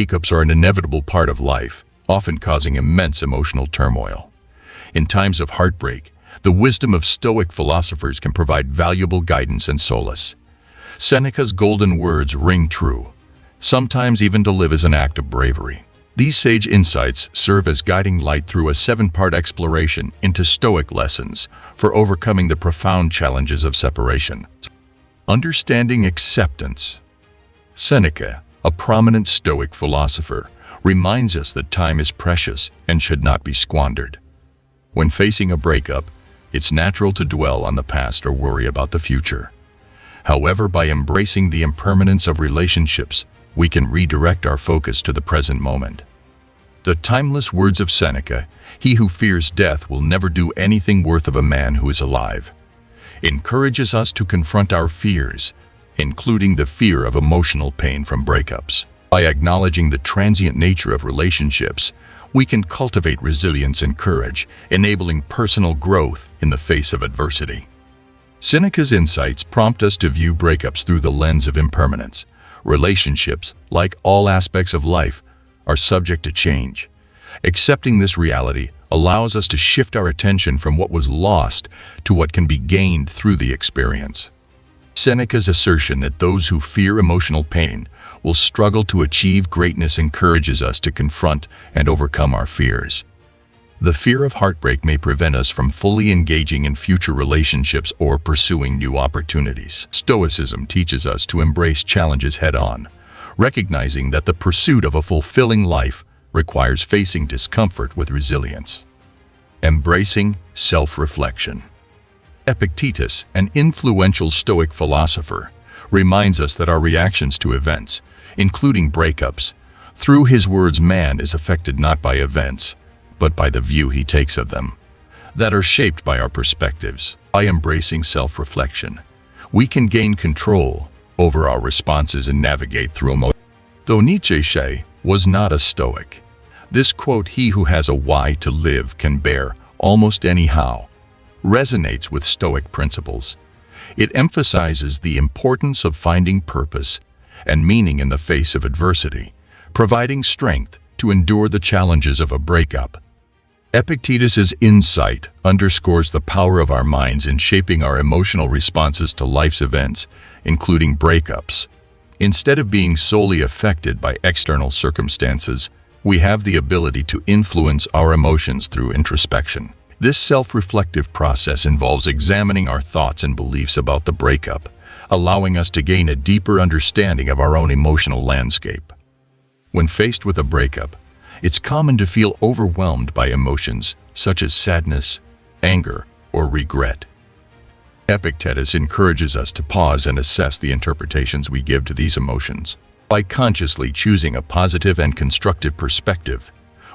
Breakups are an inevitable part of life, often causing immense emotional turmoil. In times of heartbreak, the wisdom of Stoic philosophers can provide valuable guidance and solace. Seneca's golden words ring true, sometimes even to live as an act of bravery. These sage insights serve as guiding light through a 7-part exploration into Stoic lessons for overcoming the profound challenges of separation. Understanding acceptance. Seneca, a prominent Stoic philosopher, reminds us that time is precious and should not be squandered. When facing a breakup, it's natural to dwell on the past or worry about the future. However, by embracing the impermanence of relationships, we can redirect our focus to the present moment. The timeless words of Seneca, "He who fears death will never do anything worth of a man who is alive," encourages us to confront our fears, including the fear of emotional pain from breakups. By acknowledging the transient nature of relationships, we can cultivate resilience and courage, enabling personal growth in the face of adversity. Seneca's insights prompt us to view breakups through the lens of impermanence. Relationships, like all aspects of life, are subject to change. Accepting this reality allows us to shift our attention from what was lost to what can be gained through the experience. Seneca's assertion that those who fear emotional pain will struggle to achieve greatness encourages us to confront and overcome our fears. The fear of heartbreak may prevent us from fully engaging in future relationships or pursuing new opportunities. Stoicism teaches us to embrace challenges head-on, recognizing that the pursuit of a fulfilling life requires facing discomfort with resilience. Embracing self-reflection. Epictetus, an influential Stoic philosopher, reminds us that our reactions to events, including breakups, through his words, man is affected not by events, but by the view he takes of them, that are shaped by our perspectives. By embracing self-reflection, we can gain control over our responses and navigate through emotions. Though Nietzsche was not a Stoic, this quote, "He who has a why to live can bear almost anyhow," resonates with Stoic principles. It emphasizes the importance of finding purpose and meaning in the face of adversity, providing strength to endure the challenges of a breakup. Epictetus's insight underscores the power of our minds in shaping our emotional responses to life's events, including breakups. Instead of being solely affected by external circumstances, we have the ability to influence our emotions through introspection. This self-reflective process involves examining our thoughts and beliefs about the breakup, allowing us to gain a deeper understanding of our own emotional landscape. When faced with a breakup, it's common to feel overwhelmed by emotions such as sadness, anger, or regret. Epictetus encourages us to pause and assess the interpretations we give to these emotions. By consciously choosing a positive and constructive perspective,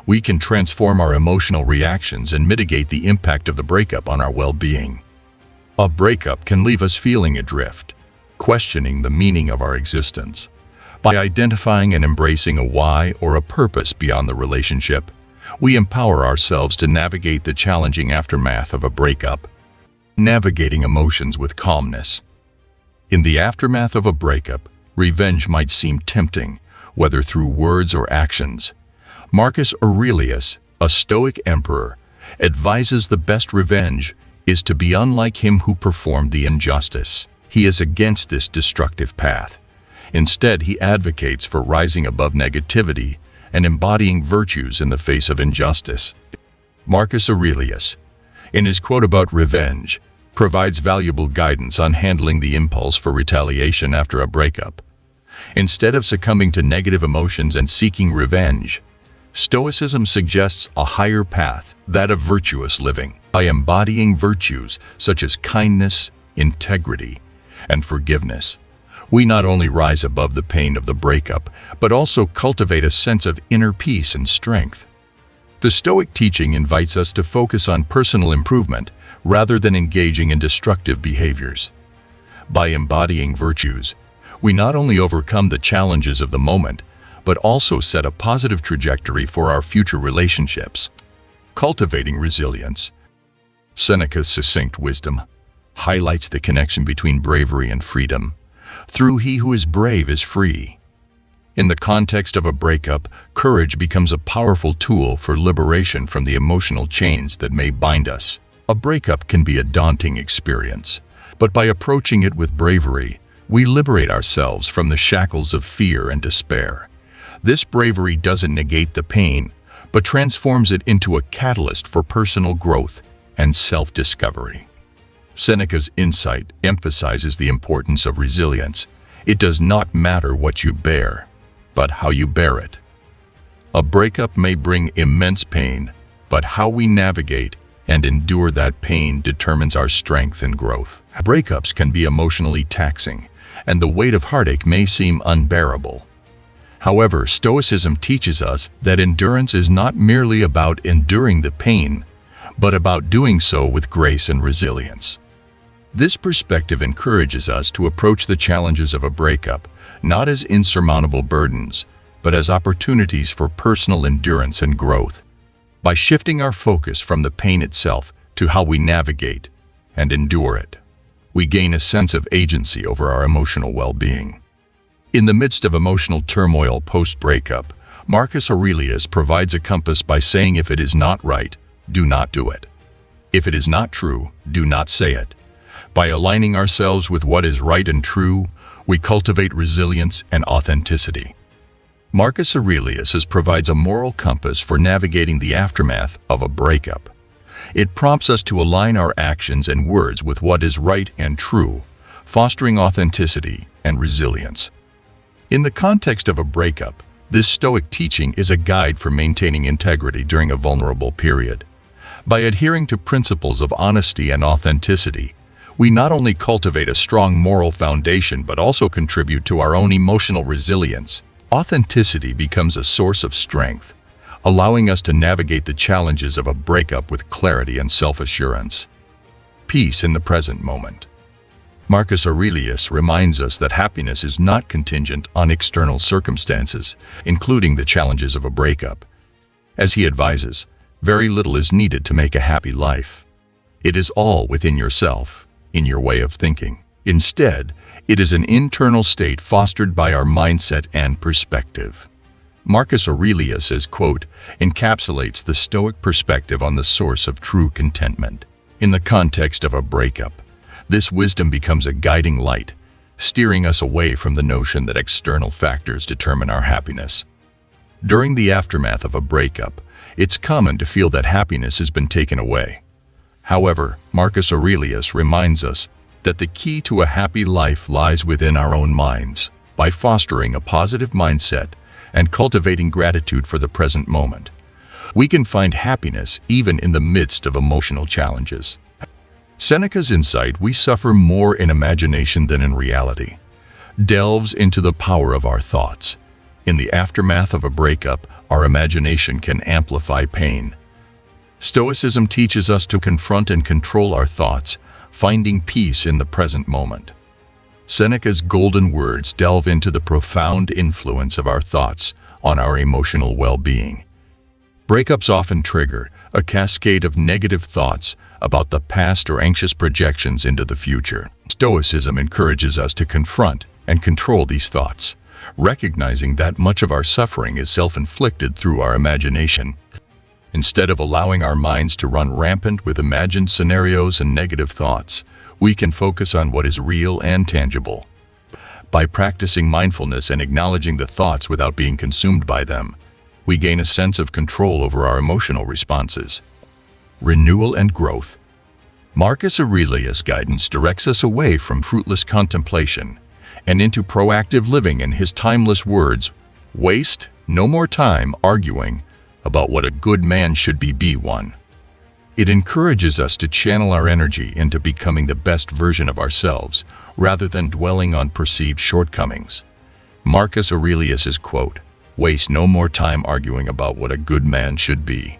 we can transform our emotional reactions and mitigate the impact of the breakup on our well-being. A breakup can leave us feeling adrift, questioning the meaning of our existence. By identifying and embracing a why or a purpose beyond the relationship, we empower ourselves to navigate the challenging aftermath of a breakup. Navigating emotions with calmness. In the aftermath of a breakup, revenge might seem tempting, whether through words or actions. Marcus Aurelius, a Stoic emperor, advises the best revenge is to be unlike him who performed the injustice. He is against this destructive path. Instead, he advocates for rising above negativity and embodying virtues in the face of injustice. Marcus Aurelius, in his quote about revenge, provides valuable guidance on handling the impulse for retaliation after a breakup. Instead of succumbing to negative emotions and seeking revenge, Stoicism suggests a higher path, that of virtuous living. By embodying virtues such as kindness, integrity, and forgiveness, we not only rise above the pain of the breakup, but also cultivate a sense of inner peace and strength. The Stoic teaching invites us to focus on personal improvement rather than engaging in destructive behaviors. By embodying virtues, we not only overcome the challenges of the moment, but also set a positive trajectory for our future relationships. Cultivating resilience. Seneca's succinct wisdom highlights the connection between bravery and freedom. Through "He who is brave is free." In the context of a breakup, courage becomes a powerful tool for liberation from the emotional chains that may bind us. A breakup can be a daunting experience, but by approaching it with bravery, we liberate ourselves from the shackles of fear and despair. This bravery doesn't negate the pain, but transforms it into a catalyst for personal growth and self-discovery. Seneca's insight emphasizes the importance of resilience. It does not matter what you bear, but how you bear it. A breakup may bring immense pain, but how we navigate and endure that pain determines our strength and growth. Breakups can be emotionally taxing, and the weight of heartache may seem unbearable. However, Stoicism teaches us that endurance is not merely about enduring the pain, but about doing so with grace and resilience. This perspective encourages us to approach the challenges of a breakup not as insurmountable burdens, but as opportunities for personal endurance and growth. By shifting our focus from the pain itself to how we navigate and endure it, we gain a sense of agency over our emotional well-being. In the midst of emotional turmoil post-breakup, Marcus Aurelius provides a compass by saying, if it is not right, do not do it. If it is not true, do not say it. By aligning ourselves with what is right and true, we cultivate resilience and authenticity. Marcus Aurelius provides a moral compass for navigating the aftermath of a breakup. It prompts us to align our actions and words with what is right and true, fostering authenticity and resilience. In the context of a breakup, this Stoic teaching is a guide for maintaining integrity during a vulnerable period. By adhering to principles of honesty and authenticity, we not only cultivate a strong moral foundation but also contribute to our own emotional resilience. Authenticity becomes a source of strength, allowing us to navigate the challenges of a breakup with clarity and self-assurance. Peace in the present moment. Marcus Aurelius reminds us that happiness is not contingent on external circumstances, including the challenges of a breakup. As he advises, very little is needed to make a happy life. It is all within yourself, in your way of thinking. Instead, it is an internal state fostered by our mindset and perspective. Marcus Aurelius's quote encapsulates the Stoic perspective on the source of true contentment. In the context of a breakup, this wisdom becomes a guiding light, steering us away from the notion that external factors determine our happiness. During the aftermath of a breakup, it's common to feel that happiness has been taken away. However, Marcus Aurelius reminds us that the key to a happy life lies within our own minds. By fostering a positive mindset and cultivating gratitude for the present moment, we can find happiness even in the midst of emotional challenges. Seneca's insight, "We suffer more in imagination than in reality," delves into the power of our thoughts. In the aftermath of a breakup, our imagination can amplify pain. Stoicism teaches us to confront and control our thoughts, finding peace in the present moment. Seneca's golden words delve into the profound influence of our thoughts on our emotional well-being. Breakups often trigger a cascade of negative thoughts about the past or anxious projections into the future. Stoicism encourages us to confront and control these thoughts, recognizing that much of our suffering is self-inflicted through our imagination. Instead of allowing our minds to run rampant with imagined scenarios and negative thoughts, we can focus on what is real and tangible. By practicing mindfulness and acknowledging the thoughts without being consumed by them, we gain a sense of control over our emotional responses. Renewal and growth. Marcus Aurelius' guidance directs us away from fruitless contemplation and into proactive living. In his timeless words, "Waste no more time arguing about what a good man should be. Be one." It encourages us to channel our energy into becoming the best version of ourselves, rather than dwelling on perceived shortcomings. Marcus Aurelius' quote, "Waste no more time arguing about what a good man should be.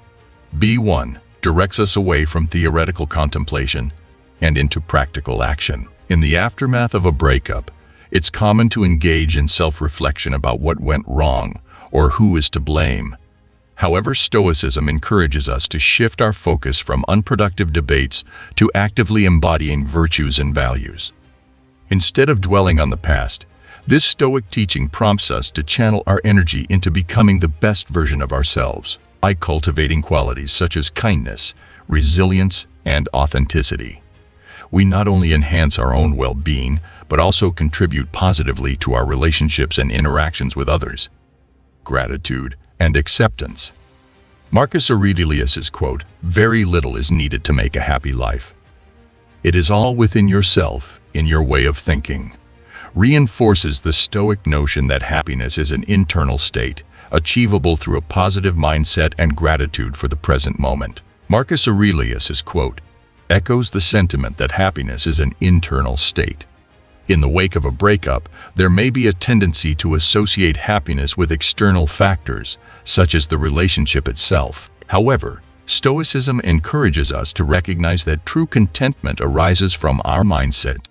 Be one," directs us away from theoretical contemplation and into practical action. In the aftermath of a breakup, it's common to engage in self-reflection about what went wrong or who is to blame. However, Stoicism encourages us to shift our focus from unproductive debates to actively embodying virtues and values. Instead of dwelling on the past, This Stoic teaching prompts us to channel our energy into becoming the best version of ourselves by cultivating qualities such as kindness, resilience, and authenticity. We not only enhance our own well-being, but also contribute positively to our relationships and interactions with others. Gratitude and acceptance. Marcus Aurelius' quote, "Very little is needed to make a happy life. It is all within yourself, in your way of thinking," reinforces the Stoic notion that happiness is an internal state, achievable through a positive mindset and gratitude for the present moment. Marcus Aurelius' quote echoes the sentiment that happiness is an internal state. In the wake of a breakup, there may be a tendency to associate happiness with external factors, such as the relationship itself. However, Stoicism encourages us to recognize that true contentment arises from our mindset.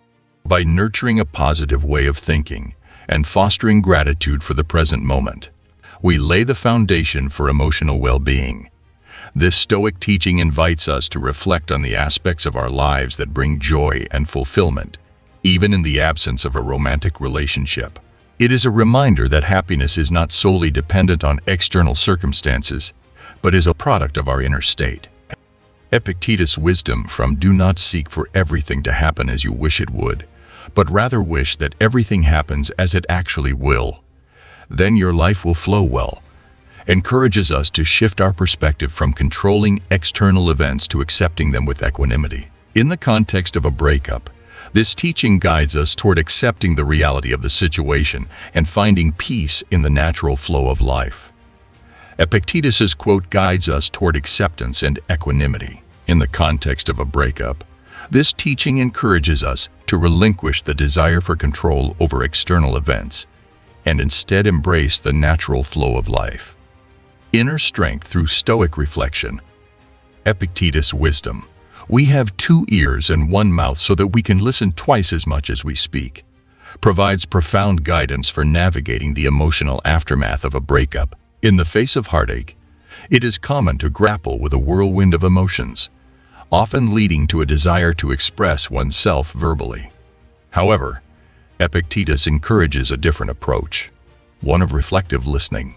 By nurturing a positive way of thinking and fostering gratitude for the present moment, we lay the foundation for emotional well-being. This Stoic teaching invites us to reflect on the aspects of our lives that bring joy and fulfillment, even in the absence of a romantic relationship. It is a reminder that happiness is not solely dependent on external circumstances, but is a product of our inner state. Epictetus' wisdom from "Do not seek for everything to happen as you wish it would, but rather wish that everything happens as it actually will. Then your life will flow well," encourages us to shift our perspective from controlling external events to accepting them with equanimity. In the context of a breakup, this teaching guides us toward accepting the reality of the situation and finding peace in the natural flow of life. Epictetus' quote guides us toward acceptance and equanimity. In the context of a breakup, this teaching encourages us to relinquish the desire for control over external events and instead embrace the natural flow of life. Inner strength through Stoic reflection. Epictetus' wisdom. "We have 2 ears and 1 mouth so that we can listen twice as much as we speak," provides profound guidance for navigating the emotional aftermath of a breakup. In the face of heartache, it is common to grapple with a whirlwind of emotions, often leading to a desire to express oneself verbally. However, Epictetus encourages a different approach, one of reflective listening.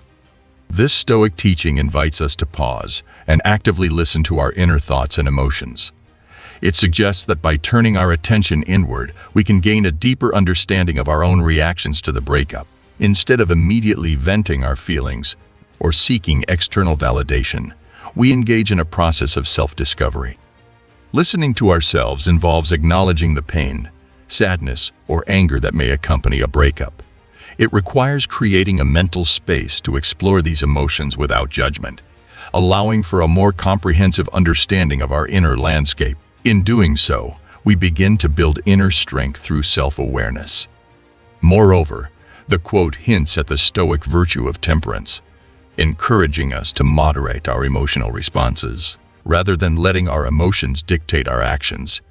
This Stoic teaching invites us to pause and actively listen to our inner thoughts and emotions. It suggests that by turning our attention inward, we can gain a deeper understanding of our own reactions to the breakup. Instead of immediately venting our feelings or seeking external validation, we engage in a process of self-discovery. Listening to ourselves involves acknowledging the pain, sadness, or anger that may accompany a breakup. It requires creating a mental space to explore these emotions without judgment, allowing for a more comprehensive understanding of our inner landscape. In doing so, we begin to build inner strength through self-awareness. Moreover, the quote hints at the Stoic virtue of temperance, encouraging us to moderate our emotional responses. Rather than letting our emotions dictate our actions,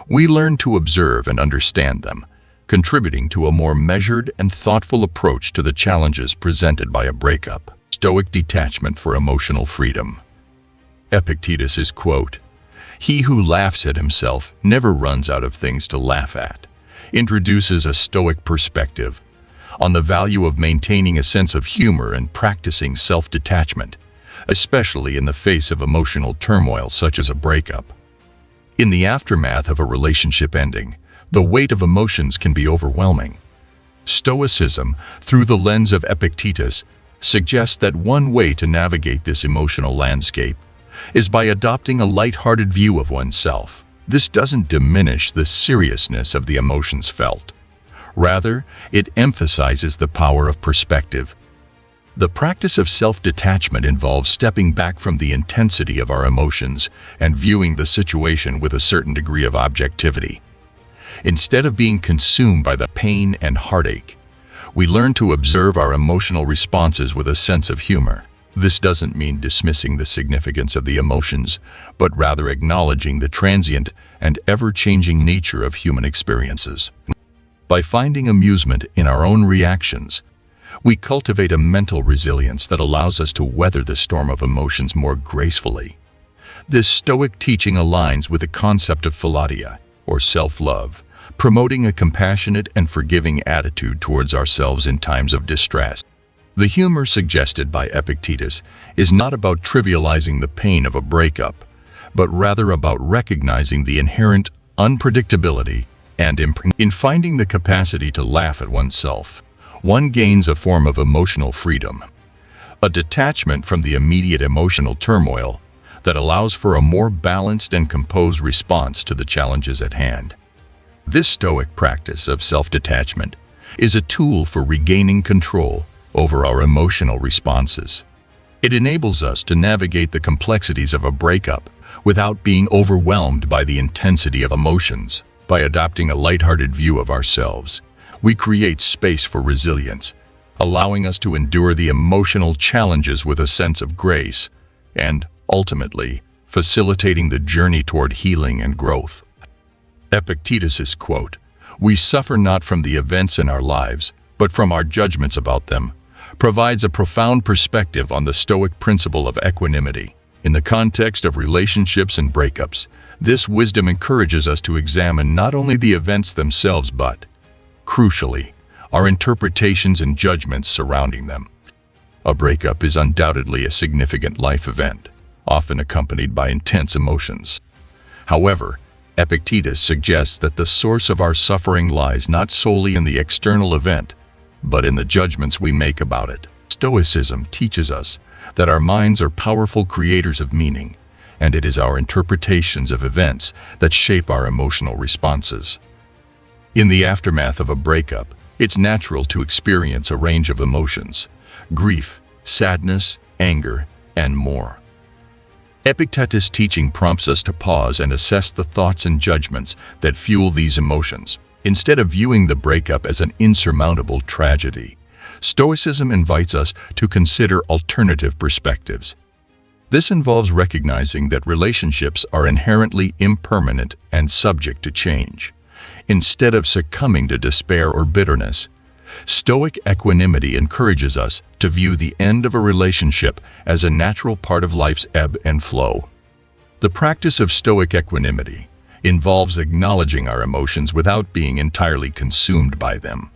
we learn to observe and understand them, contributing to a more measured and thoughtful approach to the challenges presented by a breakup. Stoic detachment for emotional freedom. Epictetus' quote, "He who laughs at himself never runs out of things to laugh at," introduces a Stoic perspective on the value of maintaining a sense of humor and practicing self-detachment, especially in the face of emotional turmoil such as a breakup. In the aftermath of a relationship ending, the weight of emotions can be overwhelming. Stoicism, through the lens of Epictetus, suggests that one way to navigate this emotional landscape is by adopting a light-hearted view of oneself. This doesn't diminish the seriousness of the emotions felt. Rather, it emphasizes the power of perspective. The practice of self-detachment involves stepping back from the intensity of our emotions and viewing the situation with a certain degree of objectivity. Instead of being consumed by the pain and heartache, we learn to observe our emotional responses with a sense of humor. This doesn't mean dismissing the significance of the emotions, but rather acknowledging the transient and ever-changing nature of human experiences. By finding amusement in our own reactions, we cultivate a mental resilience that allows us to weather the storm of emotions more gracefully. This Stoic teaching aligns with the concept of philautia, or self-love, promoting a compassionate and forgiving attitude towards ourselves in times of distress. The humor suggested by Epictetus is not about trivializing the pain of a breakup, but rather about recognizing the inherent unpredictability and in finding the capacity to laugh at oneself. One gains a form of emotional freedom, a detachment from the immediate emotional turmoil that allows for a more balanced and composed response to the challenges at hand. This Stoic practice of self-detachment is a tool for regaining control over our emotional responses. It enables us to navigate the complexities of a breakup without being overwhelmed by the intensity of emotions. By adopting a lighthearted view of ourselves, we create space for resilience, allowing us to endure the emotional challenges with a sense of grace and, ultimately, facilitating the journey toward healing and growth. Epictetus's quote, "We suffer not from the events in our lives, but from our judgments about them," provides a profound perspective on the Stoic principle of equanimity. In the context of relationships and breakups, this wisdom encourages us to examine not only the events themselves but, crucially, our interpretations and judgments surrounding them. A breakup is undoubtedly a significant life event, often accompanied by intense emotions. However, Epictetus suggests that the source of our suffering lies not solely in the external event, but in the judgments we make about it. Stoicism teaches us that our minds are powerful creators of meaning, and it is our interpretations of events that shape our emotional responses. In the aftermath of a breakup, it's natural to experience a range of emotions: grief, sadness, anger, and more. Epictetus' teaching prompts us to pause and assess the thoughts and judgments that fuel these emotions. Instead of viewing the breakup as an insurmountable tragedy, Stoicism invites us to consider alternative perspectives. This involves recognizing that relationships are inherently impermanent and subject to change. Instead of succumbing to despair or bitterness, Stoic equanimity encourages us to view the end of a relationship as a natural part of life's ebb and flow. The practice of Stoic equanimity involves acknowledging our emotions without being entirely consumed by them.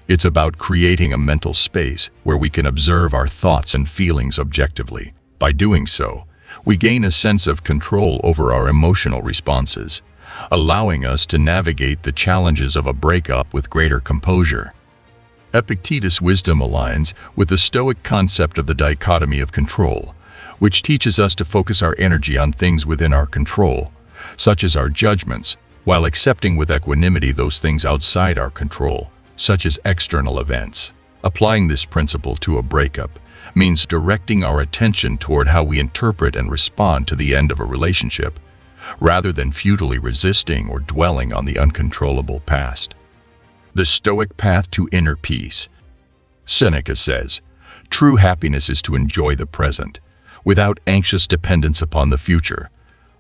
It's about creating a mental space where we can observe our thoughts and feelings objectively. By doing so, we gain a sense of control over our emotional responses, allowing us to navigate the challenges of a breakup with greater composure. Epictetus' wisdom aligns with the Stoic concept of the dichotomy of control, which teaches us to focus our energy on things within our control, such as our judgments, while accepting with equanimity those things outside our control, such as external events. Applying this principle to a breakup means directing our attention toward how we interpret and respond to the end of a relationship, rather than futilely resisting or dwelling on the uncontrollable past. The Stoic path to inner peace. Seneca says, "True happiness is to enjoy the present, without anxious dependence upon the future,"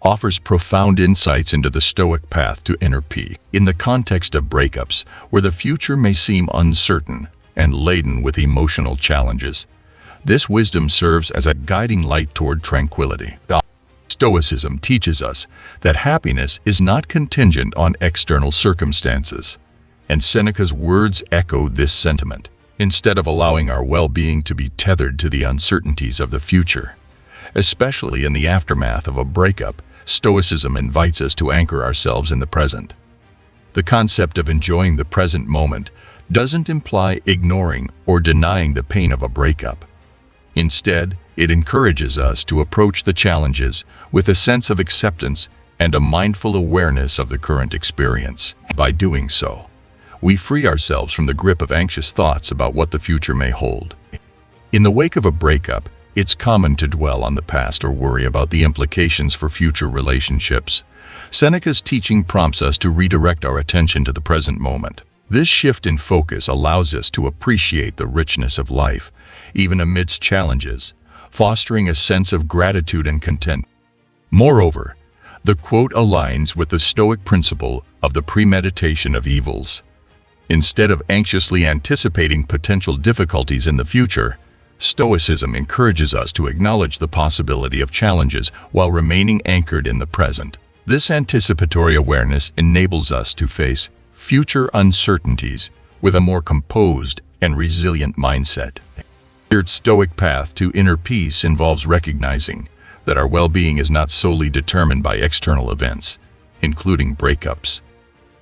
offers profound insights into the Stoic path to inner peace. In the context of breakups, where the future may seem uncertain and laden with emotional challenges, this wisdom serves as a guiding light toward tranquility. Stoicism teaches us that happiness is not contingent on external circumstances, and Seneca's words echo this sentiment. Instead of allowing our well-being to be tethered to the uncertainties of the future, especially in the aftermath of a breakup, Stoicism invites us to anchor ourselves in the present. The concept of enjoying the present moment doesn't imply ignoring or denying the pain of a breakup. Instead, it encourages us to approach the challenges with a sense of acceptance and a mindful awareness of the current experience. By doing so, we free ourselves from the grip of anxious thoughts about what the future may hold. In the wake of a breakup, it's common to dwell on the past or worry about the implications for future relationships. Seneca's teaching prompts us to redirect our attention to the present moment. This shift in focus allows us to appreciate the richness of life, even amidst challenges, fostering a sense of gratitude and content. Moreover, the quote aligns with the Stoic principle of the premeditation of evils. Instead of anxiously anticipating potential difficulties in the future, Stoicism encourages us to acknowledge the possibility of challenges while remaining anchored in the present. This anticipatory awareness enables us to face future uncertainties with a more composed and resilient mindset. The Stoic path to inner peace involves recognizing that our well-being is not solely determined by external events, including breakups.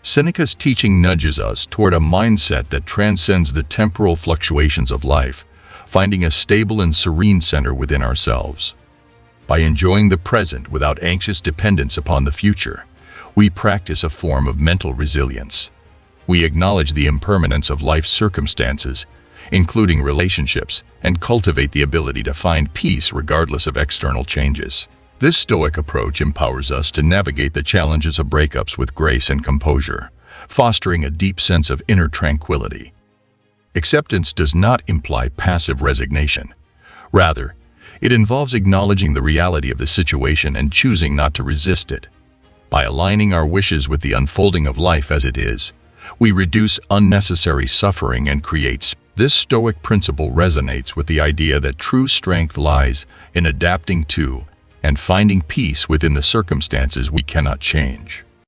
Seneca's teaching nudges us toward a mindset that transcends the temporal fluctuations of life, finding a stable and serene center within ourselves. By enjoying the present without anxious dependence upon the future, we practice a form of mental resilience. We acknowledge the impermanence of life's circumstances, including relationships, and cultivate the ability to find peace regardless of external changes. This Stoic approach empowers us to navigate the challenges of breakups with grace and composure, fostering a deep sense of inner tranquility. Acceptance does not imply passive resignation. Rather, it involves acknowledging the reality of the situation and choosing not to resist it. By aligning our wishes with the unfolding of life as it is, we reduce unnecessary suffering and create space. This Stoic principle resonates with the idea that true strength lies in adapting to and finding peace within the circumstances we cannot change.